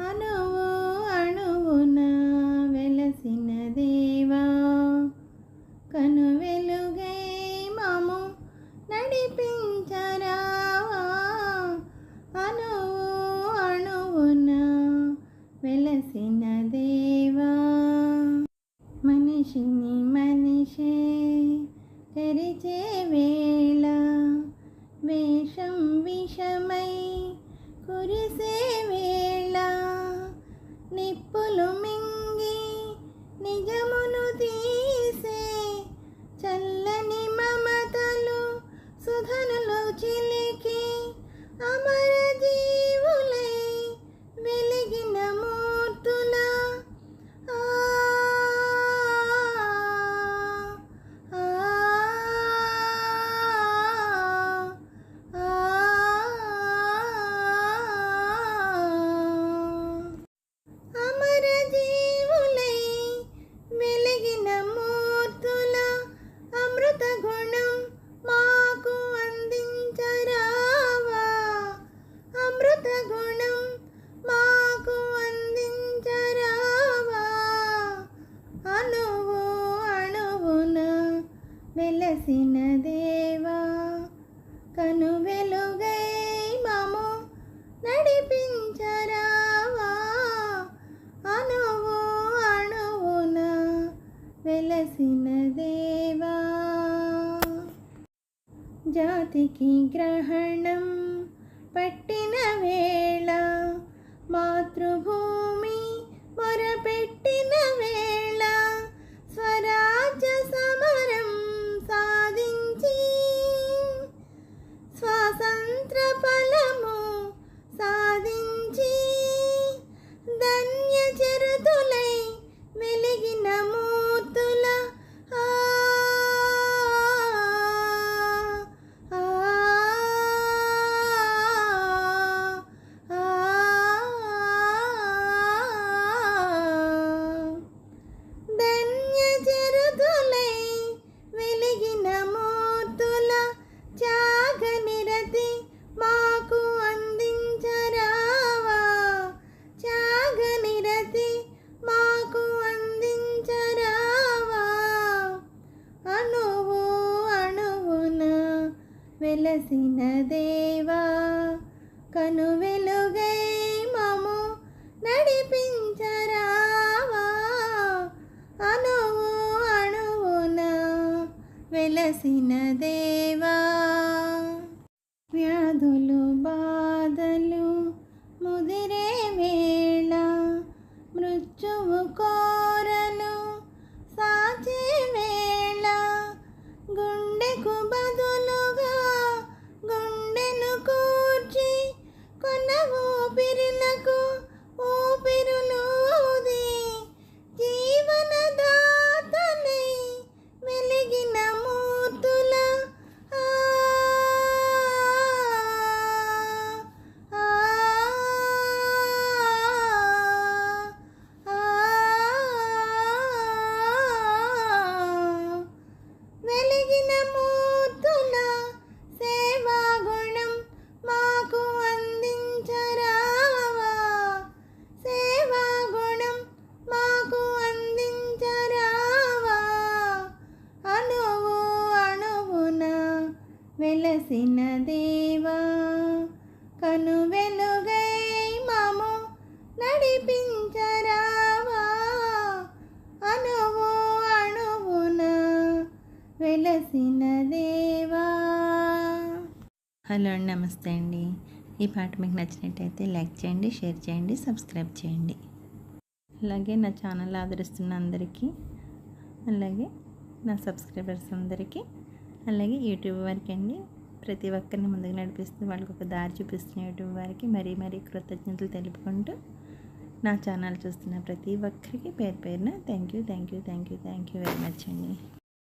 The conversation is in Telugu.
అణువు అణువున వెలసిన దేవా, కనువెలుగై మము నడిపించరావా. అణువు అణువున వెలసిన దేవా, మనిషిని మనిషే తెరిచే వేళ, వేషం విషమై కురిసే వేళ, నిప్పులు మింగి నిజమును తీసే చల్లని మమతలు సుధనులు చిలికి, అమర జీవులై వెలిగిన మూర్తుల వెలసిన దేవా, కనువెలుగై మము నడిపించరావా. అణువు అణువున వెలసిన దేవా, జాతికి గ్రహణం పట్టిన వేళ, మాతృభూమి మొరపెట్టిన వేళ, స్వరాజ్య సమరం సాధించి స్వాతంత్ర ఫలము సాధించి, ధన్య చరితులై వెలిగిన మూర్తుల వెలసిన దేవా, కనువెలుగై మము నడిపించరావా. అణువు అణువున వెలసిన దేవా, వ్యాధులు బాధలు ముదిరే వేళ, మృత్యువు కోరలు సాచే వేళ, గుండెకు బదులుగా గుండెను కూర్చి కొన్న ఊపిరులకు ఊపిరులూది, జీవనదాతలై వెలిగిన మూర్తుల వెలిగిన మూర్తుల సేవా గుణం మాకు అందించరావా. సేవా గుణం మాకు అందించరావా. అణువు అణువున వెలసిన దేవా, కనువెలుగై మము నడిపించరావా. అణువు అణువున వెలసిన దేవా. హలో అండి, నమస్తే అండి. ఈ పాట మీకు నచ్చినట్టయితే లైక్ చేయండి, షేర్ చేయండి, సబ్స్క్రైబ్ చేయండి. అలాగే నా ఛానల్ ఆదరిస్తున్న అందరికీ, అలాగే నా సబ్స్క్రైబర్స్ అందరికీ, అలాగే యూట్యూబ్ వారికి అండి, ప్రతి ఒక్కరిని ముందుకు నడిపిస్తూ వాళ్ళకి ఒక దారి చూపిస్తున్న యూట్యూబ్ వారికి మరీ మరీ కృతజ్ఞతలు తెలుపుకుంటూ, నా ఛానల్ చూస్తున్న ప్రతి ఒక్కరికి పేరు పేరున థ్యాంక్ యూ వెరీ మచ్ అండి.